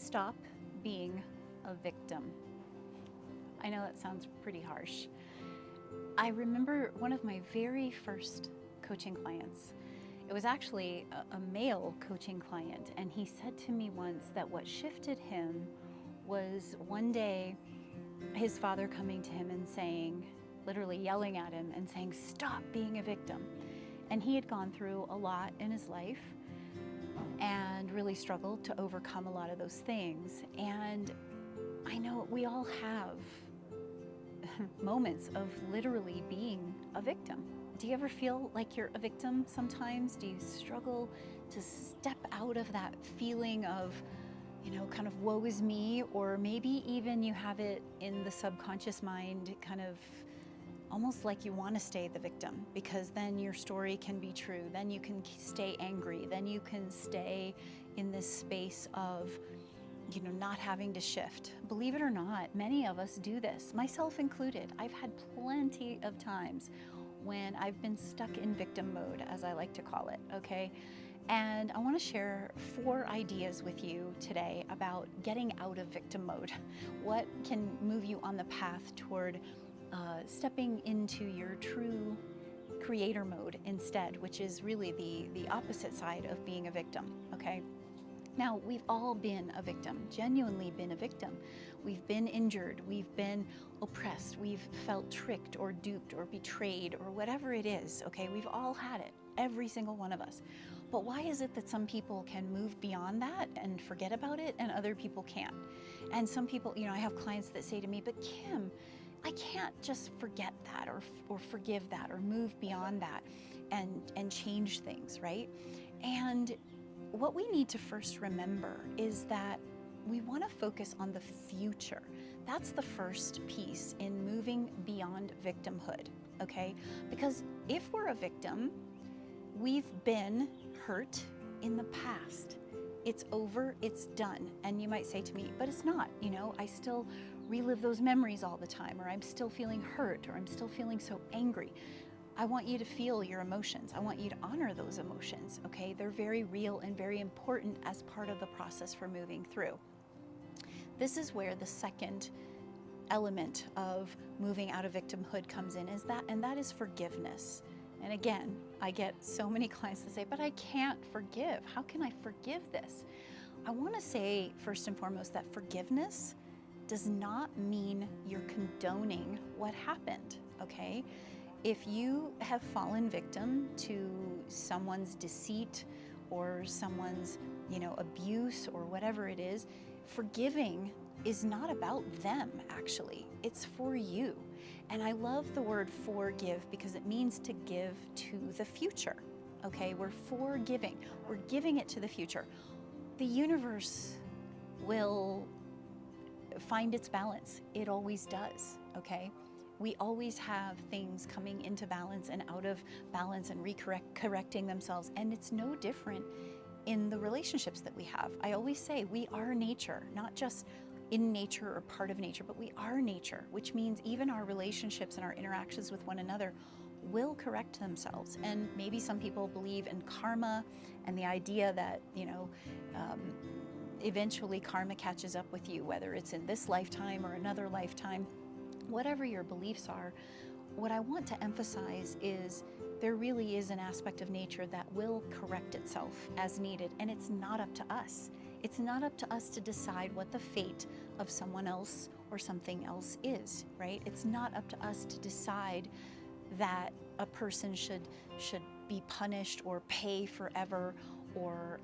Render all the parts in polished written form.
stop being a victim. I know that sounds pretty harsh. I remember one of my very first coaching clients. It was actually a male coaching client, and he said to me once that what shifted him was one day his father coming to him and saying, literally yelling at him and saying, "Stop being a victim." And he had gone through a lot in his life and really struggled to overcome a lot of those things. And I know we all have moments of literally being a victim. Do you ever feel like you're a victim sometimes? Do you struggle to step out of that feeling of, kind of woe is me? Or maybe even you have it in the subconscious mind, kind of almost like you want to stay the victim, because then your story can be true. Then you can stay angry. Then you can stay in this space of, not having to shift. Believe it or not, many of us do this, myself included. I've had plenty of times when I've been stuck in victim mode, as I like to call it, okay? And I want to share 4 ideas with you today about getting out of victim mode. What can move you on the path toward stepping into your true creator mode instead, which is really the opposite side of being a victim, okay? Now, we've all been a victim, genuinely been a victim. We've been injured, we've been oppressed, we've felt tricked or duped or betrayed or whatever it is, okay? We've all had it, every single one of us. But why is it that some people can move beyond that and forget about it and other people can't? And some people, I have clients that say to me, "But Kim, I can't just forget that or forgive that or move beyond that and change things," right? And what we need to first remember is that we want to focus on the future. That's the first piece in moving beyond victimhood, okay? Because if we're a victim, we've been hurt in the past. It's over, it's done. And you might say to me, "But it's not, I still relive those memories all the time, or I'm still feeling hurt, or I'm still feeling so angry." I want you to feel your emotions. I want you to honor those emotions, okay? They're very real and very important as part of the process for moving through. This is where the second element of moving out of victimhood comes in, and that is forgiveness. And again, I get so many clients that say, "But I can't forgive. How can I forgive this?" I want to say first and foremost that forgiveness does not mean you're condoning what happened, okay? If you have fallen victim to someone's deceit or someone's, abuse or whatever it is, forgiving is not about them, actually. It's for you. And I love the word forgive because it means to give to the future, okay? We're forgiving. We're giving it to the future. The universe will find its balance. It always does, okay? We always have things coming into balance and out of balance and correcting themselves. And it's no different in the relationships that we have. I always say we are nature, not just in nature or part of nature, but we are nature, which means even our relationships and our interactions with one another will correct themselves. And maybe some people believe in karma and the idea that, eventually karma catches up with you, whether it's in this lifetime or another lifetime. Whatever your beliefs are, what I want to emphasize is there really is an aspect of nature that will correct itself as needed, and it's not up to us. It's not up to us to decide what the fate of someone else or something else is, right? It's not up to us to decide that a person should be punished or pay forever or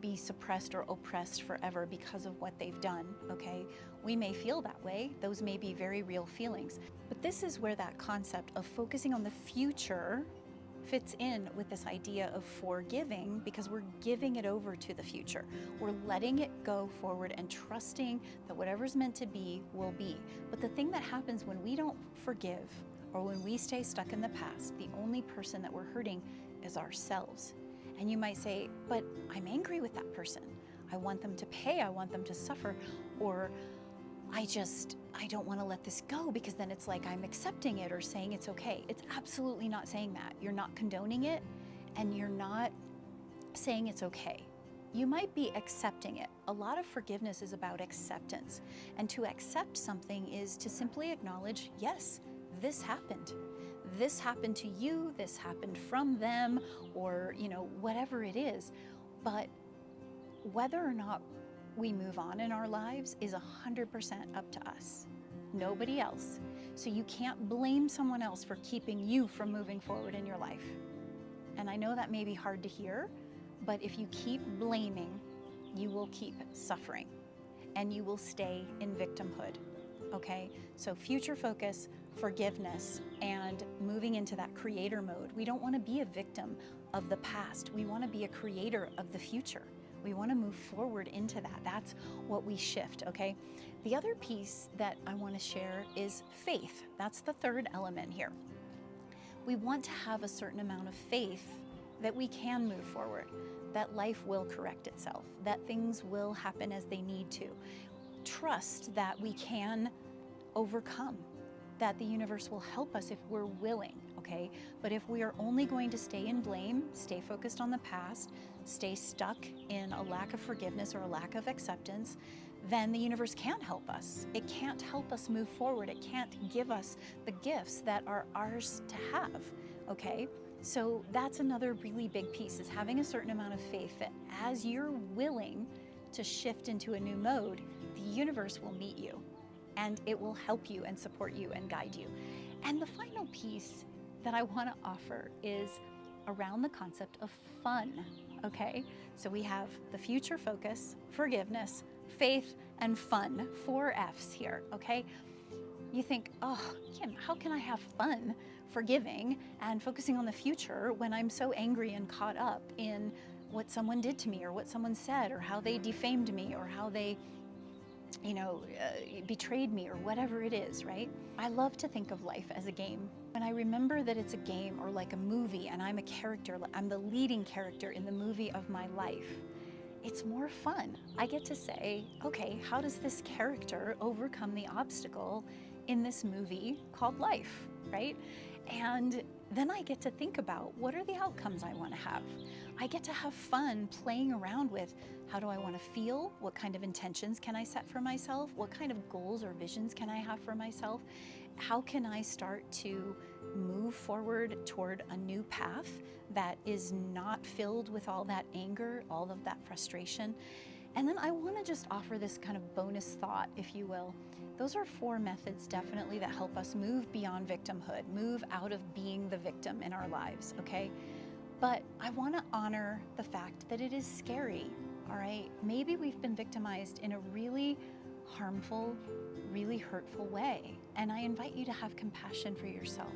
be suppressed or oppressed forever because of what they've done, okay? We may feel that way. Those may be very real feelings. But this is where that concept of focusing on the future fits in with this idea of forgiving, because we're giving it over to the future. We're letting it go forward and trusting that whatever's meant to be will be. But the thing that happens when we don't forgive or when we stay stuck in the past, the only person that we're hurting is ourselves. And you might say, "But I'm angry with that person. I want them to pay, I want them to suffer, or I don't want to let this go because then it's like I'm accepting it or saying it's okay." It's absolutely not saying that. You're not condoning it and you're not saying it's okay. You might be accepting it. a lot of forgiveness is about acceptance. And to accept something is to simply acknowledge, yes, this happened. This happened to you, this happened from them, or, whatever it is. But whether or not we move on in our lives is 100% up to us, nobody else. So you can't blame someone else for keeping you from moving forward in your life. And I know that may be hard to hear, but if you keep blaming, you will keep suffering and you will stay in victimhood, okay? So future focus, forgiveness, and moving into that creator mode. We don't want to be a victim of the past. We want to be a creator of the future. We want to move forward into that. That's what we shift, okay? The other piece that I want to share is faith. That's the third element here. We want to have a certain amount of faith that we can move forward, that life will correct itself, that things will happen as they need to. Trust that we can overcome, that the universe will help us if we're willing, okay? But if we are only going to stay in blame, stay focused on the past, stay stuck in a lack of forgiveness or a lack of acceptance, then the universe can't help us. It can't help us move forward. It can't give us the gifts that are ours to have, okay? So that's another really big piece, is having a certain amount of faith that as you're willing to shift into a new mode, the universe will meet you and it will help you and support you and guide you. And the final piece that I want to offer is around the concept of fun, okay? So we have the future focus, forgiveness, faith, and fun, 4 F's here, okay? You think, oh, Kim, how can I have fun forgiving and focusing on the future when I'm so angry and caught up in what someone did to me or what someone said or how they defamed me or how they, betrayed me or whatever it is, right? I love to think of life as a game. When I remember that it's a game or like a movie and I'm a character, I'm the leading character in the movie of my life, it's more fun. I get to say, okay, how does this character overcome the obstacle in this movie called life, right? And then I get to think about what are the outcomes I want to have. I get to have fun playing around with how do I want to feel? What kind of intentions can I set for myself? What kind of goals or visions can I have for myself? How can I start to move forward toward a new path that is not filled with all that anger, all of that frustration? And then I want to just offer this kind of bonus thought, if you will. Those are 4 methods definitely that help us move beyond victimhood, move out of being the victim in our lives, okay? But I want to honor the fact that it is scary, all right? Maybe we've been victimized in a really harmful, really hurtful way. And I invite you to have compassion for yourself,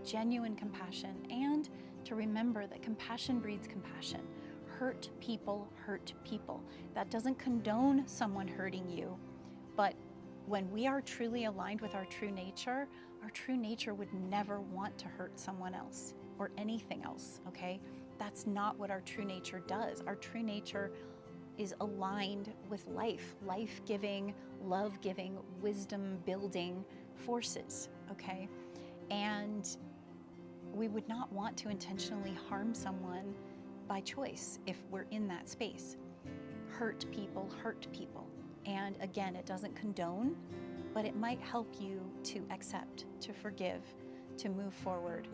genuine compassion, and to remember that compassion breeds compassion. Hurt people hurt people. That doesn't condone someone hurting you, but when we are truly aligned with our true nature would never want to hurt someone else or anything else, okay? That's not what our true nature does. Our true nature is aligned with life-giving, love-giving, wisdom-building forces, okay? And we would not want to intentionally harm someone by choice if we're in that space. Hurt people. And again, it doesn't condone, but it might help you to accept, to forgive, to move forward,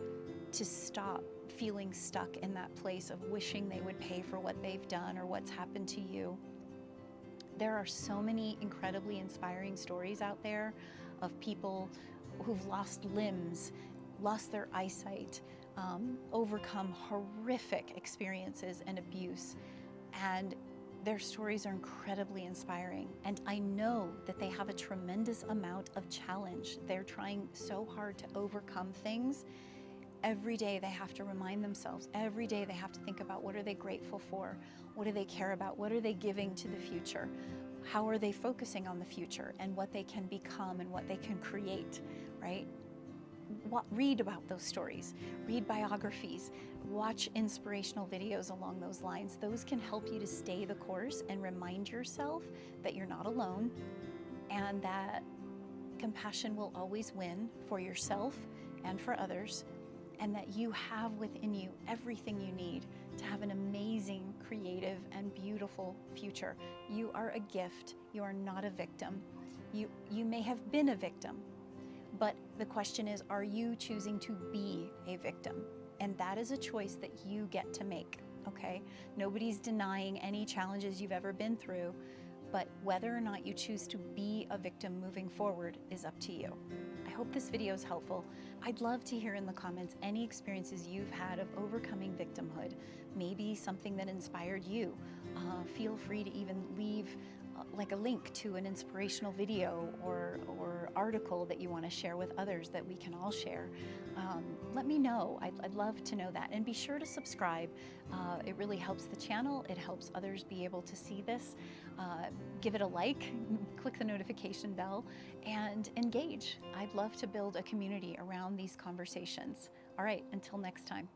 to stop feeling stuck in that place of wishing they would pay for what they've done or what's happened to you. There are so many incredibly inspiring stories out there of people who've lost limbs, lost their eyesight, overcome horrific experiences and abuse. And their stories are incredibly inspiring. And I know that they have a tremendous amount of challenge. They're trying so hard to overcome things. Every day they have to remind themselves, every day they have to think about what are they grateful for? What do they care about? What are they giving to the future? How are they focusing on the future and what they can become and what they can create, right? Read about those stories, read biographies, watch inspirational videos along those lines. Those can help you to stay the course and remind yourself that you're not alone and that compassion will always win for yourself and for others, and that you have within you everything you need to have an amazing, creative, and beautiful future. You are a gift. You are not a victim. You may have been a victim, but the question is, are you choosing to be a victim? And that is a choice that you get to make, okay? Nobody's denying any challenges you've ever been through, but whether or not you choose to be a victim moving forward is up to you. I hope this video is helpful. I'd love to hear in the comments any experiences you've had of overcoming victimhood, maybe something that inspired you. Feel free to even leave like a link to an inspirational video or article that you want to share with others that we can all share. Let me know. I'd love to know that. And be sure to subscribe. It really helps the channel. It helps others be able to see this. Give it a like, click the notification bell, and engage. I'd love to build a community around these conversations. All right, until next time.